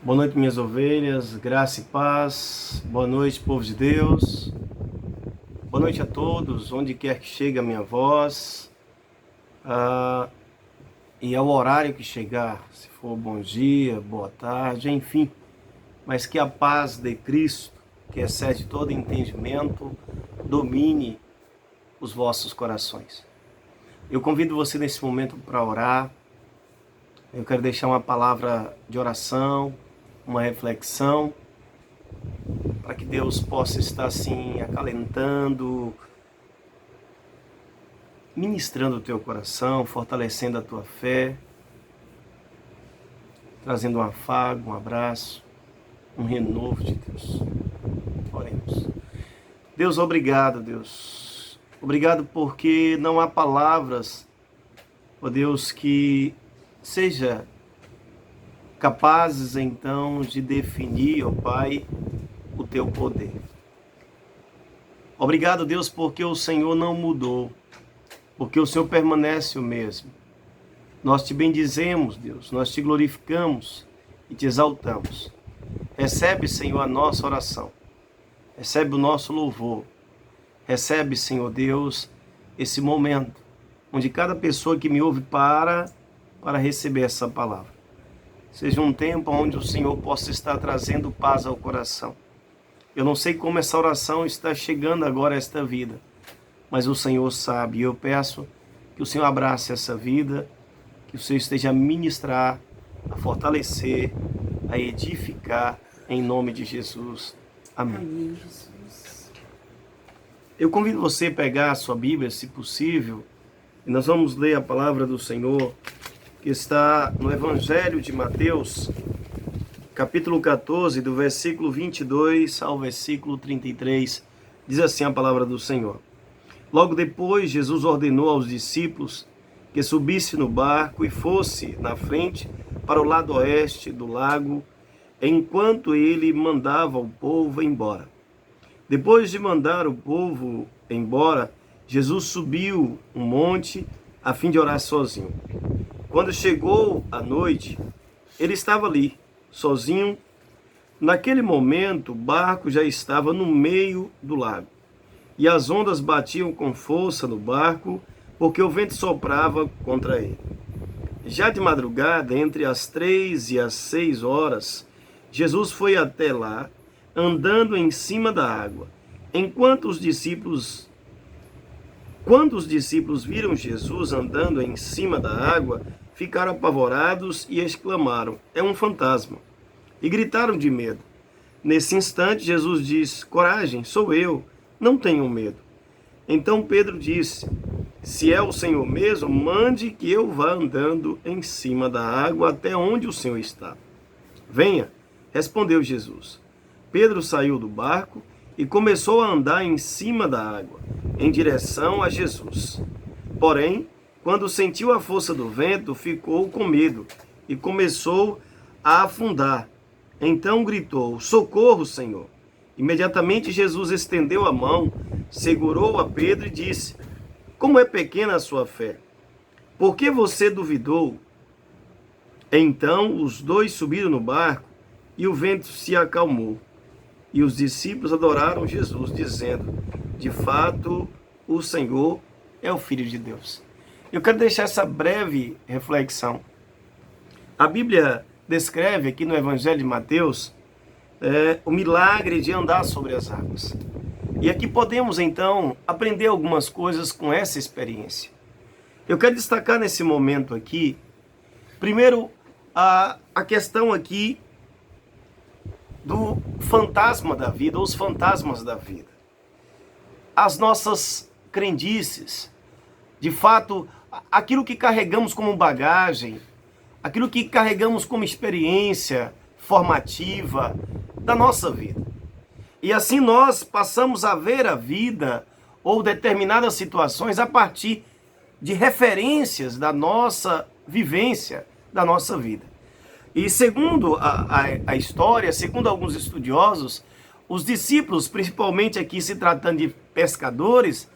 Boa noite, minhas ovelhas, graça e paz. Boa noite, povo de Deus. Boa noite a todos, onde quer que chegue a minha voz. E ao horário que chegar, se for bom dia, boa tarde, enfim. Mas que a paz de Cristo, que excede todo entendimento, domine os vossos corações. Eu convido você nesse momento para orar. Eu quero deixar uma palavra de oração, uma reflexão, para que Deus possa estar assim acalentando, ministrando o teu coração, fortalecendo a tua fé, trazendo um afago, um abraço, um renovo de Deus. Oremos. Deus, obrigado, Deus. Obrigado porque não há palavras, ó Deus, que seja capazes então de definir, ó Pai, o teu poder. Obrigado, Deus, porque o Senhor não mudou, porque o Senhor permanece o mesmo. Nós te bendizemos, Deus, nós te glorificamos e te exaltamos. Recebe, Senhor, a nossa oração, recebe o nosso louvor, recebe, Senhor Deus, esse momento, onde cada pessoa que me ouve para receber essa palavra. Seja um tempo onde o Senhor possa estar trazendo paz ao coração. Eu não sei como essa oração está chegando agora a esta vida, mas o Senhor sabe. E eu peço que o Senhor abrace essa vida, que o Senhor esteja a ministrar, a fortalecer, a edificar, em nome de Jesus. Amém. Amém, Jesus. Eu convido você a pegar a sua Bíblia, se possível, e nós vamos ler a palavra do Senhor, que está no Evangelho de Mateus, capítulo 14, do versículo 22 ao versículo 33, diz assim a palavra do Senhor. Logo depois, Jesus ordenou aos discípulos que subisse no barco e fosse na frente para o lado oeste do lago, enquanto ele mandava o povo embora. Depois de mandar o povo embora, Jesus subiu um monte a fim de orar sozinho. Quando chegou a noite, ele estava ali, sozinho. Naquele momento, o barco já estava no meio do lago, e as ondas batiam com força no barco, porque o vento soprava contra ele. Já de madrugada, entre as 3 e as 6 horas, Jesus foi até lá, andando em cima da água. Quando os discípulos viram Jesus andando em cima da água, ficaram apavorados e exclamaram: "É um fantasma!" E gritaram de medo. Nesse instante, Jesus disse: "Coragem, sou eu, não tenham medo." Então Pedro disse: "Se é o Senhor mesmo, mande que eu vá andando em cima da água até onde o Senhor está." "Venha", respondeu Jesus. Pedro saiu do barco e começou a andar em cima da água, em direção a Jesus. Porém, quando sentiu a força do vento, ficou com medo e começou a afundar. Então gritou: "Socorro, Senhor!" Imediatamente Jesus estendeu a mão, segurou a Pedro e disse: "Como é pequena a sua fé! Por que você duvidou?" Então os dois subiram no barco e o vento se acalmou. E os discípulos adoraram Jesus, dizendo: "De fato, o Senhor é o Filho de Deus." Eu quero deixar essa breve reflexão. A Bíblia descreve aqui no Evangelho de Mateus o milagre de andar sobre as águas. E aqui podemos então aprender algumas coisas com essa experiência. Eu quero destacar nesse momento aqui, primeiro, a questão aqui do fantasma da vida, os fantasmas da vida. As nossas crendices, de fato, aquilo que carregamos como bagagem, aquilo que carregamos como experiência formativa da nossa vida. E assim nós passamos a ver a vida ou determinadas situações a partir de referências da nossa vivência, da nossa vida. E segundo a história, segundo alguns estudiosos, os discípulos, principalmente aqui se tratando de pescadores,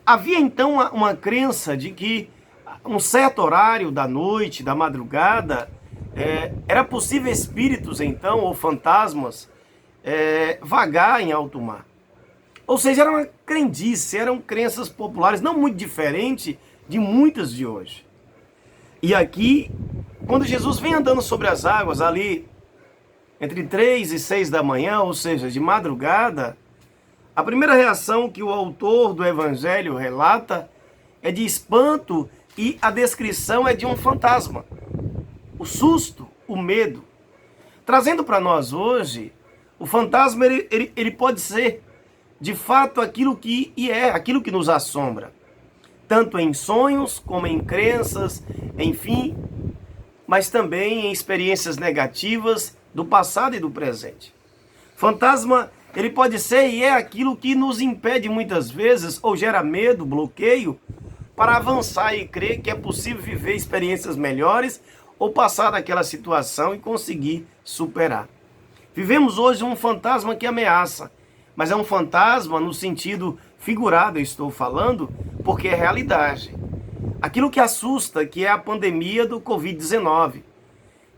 havia então uma crença de que um certo horário da noite, da madrugada, Era possível espíritos, então, ou fantasmas, vagar em alto mar. Ou seja, era uma crendice, eram crenças populares, não muito diferente de muitas de hoje. E aqui, quando Jesus vem andando sobre as águas, ali entre 3 e 6 da manhã, ou seja, de madrugada, a primeira reação que o autor do Evangelho relata é de espanto e a descrição é de um fantasma. O susto, o medo. Trazendo para nós hoje, o fantasma ele pode ser, de fato, aquilo que aquilo que nos assombra. Tanto em sonhos, como em crenças, enfim, mas também em experiências negativas do passado e do presente. Fantasma, ele pode ser e é aquilo que nos impede muitas vezes, ou gera medo, bloqueio, para avançar e crer que é possível viver experiências melhores ou passar daquela situação e conseguir superar. Vivemos hoje um fantasma que ameaça, mas é um fantasma no sentido figurado, eu estou falando, porque é realidade. Aquilo que assusta, que é a pandemia do Covid-19,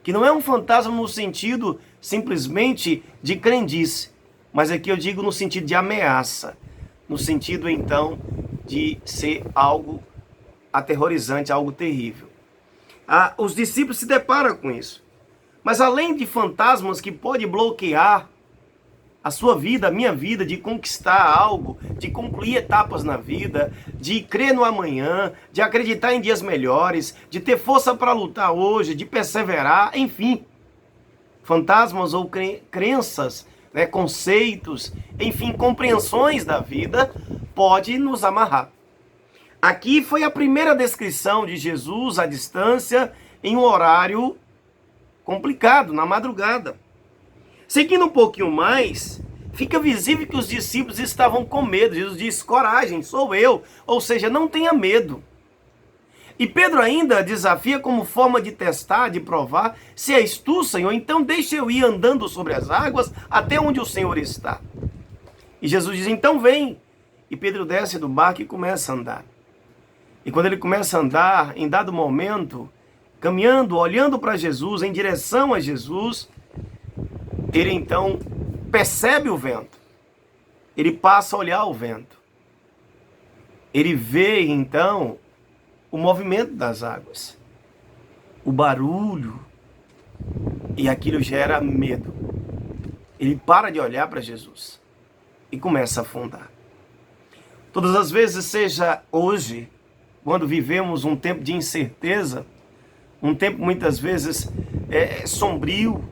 que não é um fantasma no sentido simplesmente de crendice, mas aqui eu digo no sentido de ameaça, no sentido então de ser algo aterrorizante, algo terrível. Os discípulos se deparam com isso. Mas além de fantasmas que podem bloquear a sua vida, a minha vida, de conquistar algo, de concluir etapas na vida, de crer no amanhã, de acreditar em dias melhores, de ter força para lutar hoje, de perseverar, enfim. Fantasmas ou crenças, conceitos, enfim, compreensões da vida, pode nos amarrar. Aqui foi a primeira descrição de Jesus à distância, em um horário complicado, na madrugada. Seguindo um pouquinho mais, fica visível que os discípulos estavam com medo. Jesus diz: coragem, sou eu. Ou seja, não tenha medo. E Pedro ainda desafia como forma de testar, de provar, se és tu, Senhor, então deixa eu ir andando sobre as águas até onde o Senhor está. E Jesus diz: então vem. E Pedro desce do barco e começa a andar. E quando ele começa a andar, em dado momento, caminhando, olhando para Jesus, em direção a Jesus, ele então percebe o vento. Ele passa a olhar o vento. Ele vê então o movimento das águas, o barulho, e aquilo gera medo. Ele para de olhar para Jesus e começa a afundar. Todas as vezes, seja hoje, quando vivemos um tempo de incerteza, um tempo muitas vezes sombrio,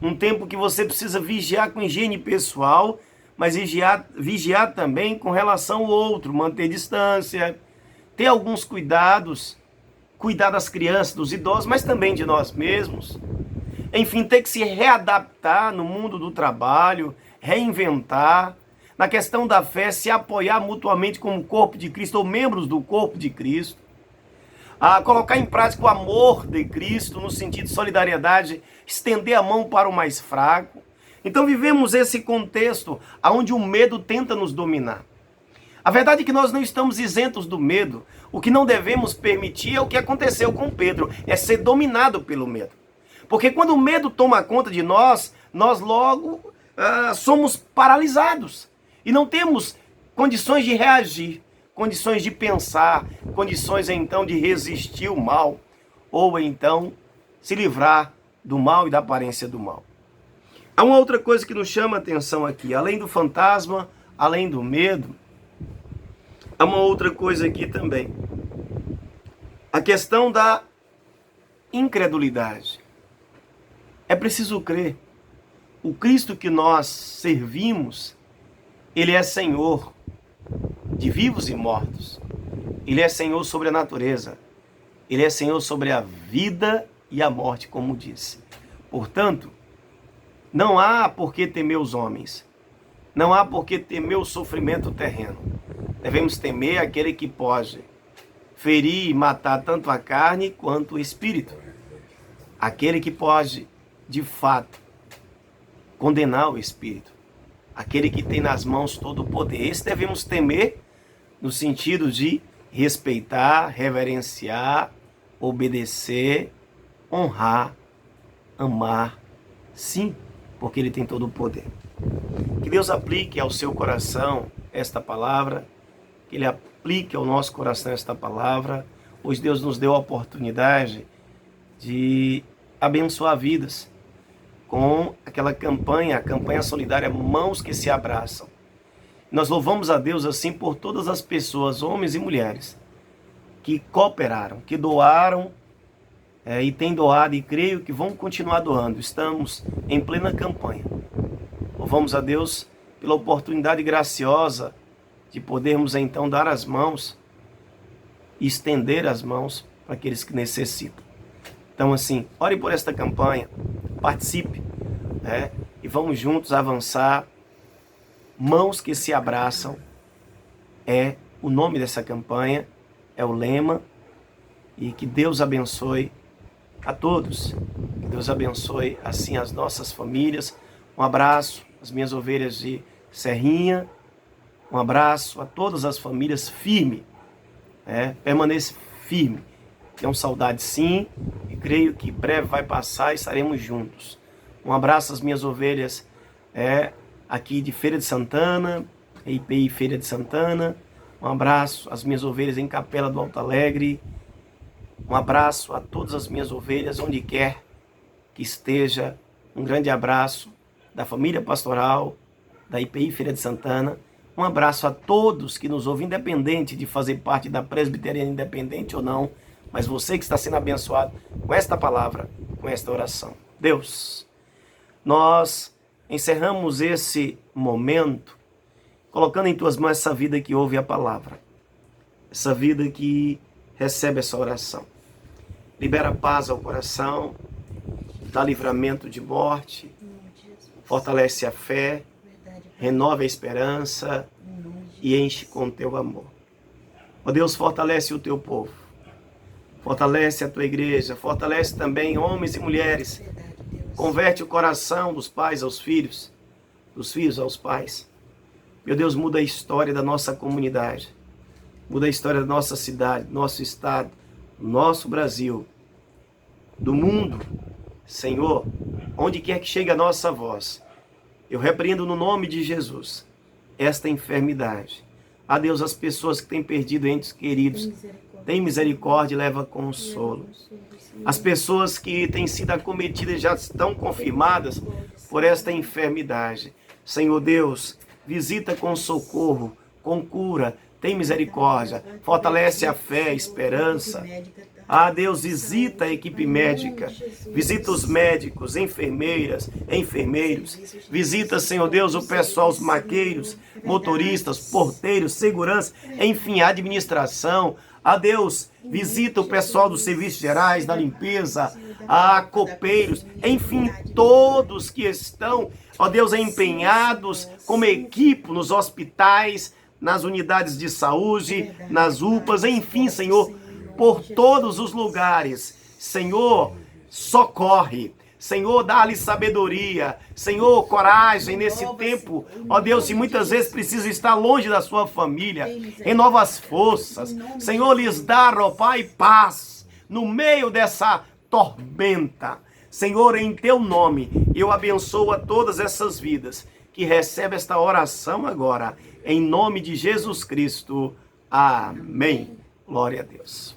um tempo que você precisa vigiar com higiene pessoal, mas vigiar também com relação ao outro, manter distância, ter alguns cuidados, cuidar das crianças, dos idosos, mas também de nós mesmos. Enfim, ter que se readaptar no mundo do trabalho, reinventar. Na questão da fé, se apoiar mutuamente como corpo de Cristo ou membros do corpo de Cristo. Colocar em prática o amor de Cristo no sentido de solidariedade, estender a mão para o mais fraco. Então vivemos esse contexto onde o medo tenta nos dominar. A verdade é que nós não estamos isentos do medo. O que não devemos permitir é o que aconteceu com Pedro, é ser dominado pelo medo. Porque quando o medo toma conta de nós, nós logo somos paralisados. E não temos condições de reagir, condições de pensar, condições então de resistir ao mal, ou então se livrar do mal e da aparência do mal. Há uma outra coisa que nos chama a atenção aqui, além do fantasma, além do medo, há uma outra coisa aqui também. A questão da incredulidade. É preciso crer. O Cristo que nós servimos, Ele é Senhor de vivos e mortos. Ele é Senhor sobre a natureza. Ele é Senhor sobre a vida e a morte, como disse. Portanto, não há por que temer os homens. Não há por que temer o sofrimento terreno. Devemos temer aquele que pode ferir e matar tanto a carne quanto o espírito. Aquele que pode, de fato, condenar o espírito. Aquele que tem nas mãos todo o poder. Esse devemos temer no sentido de respeitar, reverenciar, obedecer, honrar amar, sim, porque Ele tem todo o poder. Que Deus aplique ao seu coração esta palavra, que Ele aplique ao nosso coração esta palavra. Hoje Deus nos deu a oportunidade de abençoar vidas com aquela campanha, a campanha solidária Mãos que se Abraçam. Nós louvamos a Deus assim por todas as pessoas, homens e mulheres, que cooperaram, que doaram e têm doado e creio que vão continuar doando. Estamos em plena campanha. Louvamos a Deus pela oportunidade graciosa de podermos então dar as mãos e estender as mãos para aqueles que necessitam. Então assim, ore por esta campanha, participe, e vamos juntos avançar. Mãos que se Abraçam é o nome dessa campanha, é o lema, e que Deus abençoe a todos, que Deus abençoe assim as nossas famílias. Um abraço às minhas ovelhas de Serrinha, um abraço a todas as famílias, firme, permaneça firme. Tenho saudade sim, e creio que breve vai passar e estaremos juntos. Um abraço às minhas ovelhas aqui de Feira de Santana, IPI Feira de Santana. Um abraço às minhas ovelhas em Capela do Alto Alegre. Um abraço a todas as minhas ovelhas, onde quer que esteja. Um grande abraço da família pastoral, da IPI Feira de Santana. Um abraço a todos que nos ouvem, independente de fazer parte da Presbiteriana Independente ou não, mas você que está sendo abençoado com esta palavra, com esta oração. Deus, nós encerramos esse momento colocando em tuas mãos essa vida que ouve a palavra, essa vida que recebe essa oração. Libera paz ao coração, dá livramento de morte, fortalece a fé, renova a esperança e enche com o teu amor. Ó Deus, fortalece o teu povo, fortalece a tua igreja, fortalece também homens e mulheres, converte o coração dos pais aos filhos, dos filhos aos pais. Meu Deus, muda a história da nossa comunidade, muda a história da nossa cidade, do nosso estado, do nosso Brasil, do mundo. Senhor, onde quer que chegue a nossa voz, eu repreendo no nome de Jesus esta enfermidade. A Deus, as pessoas que têm perdido entes queridos, tem misericórdia e leva consolo. As pessoas que têm sido acometidas já estão confirmadas por esta enfermidade. Senhor Deus, visita com socorro, com cura, tem misericórdia, fortalece a fé, a esperança. Ah, Deus, visita a equipe médica, visita os médicos, enfermeiras, enfermeiros, visita, Senhor Deus, o pessoal, os maqueiros, motoristas, porteiros, segurança, enfim, a administração. Ah, Deus, visita o pessoal dos serviços gerais, da limpeza, copeiros, enfim, todos que estão, ó Deus, empenhados como equipe nos hospitais, nas unidades de saúde, nas UPAs, enfim, Senhor, por todos os lugares. Senhor, socorre. Senhor, dá-lhe sabedoria. Senhor, coragem nesse tempo. Ó Deus, se muitas vezes precisa estar longe da sua família, renova as forças. Senhor, lhes dá, ó Pai, paz no meio dessa tormenta. Senhor, em teu nome, eu abençoo a todas essas vidas que recebem esta oração agora. Em nome de Jesus Cristo. Amém. Glória a Deus.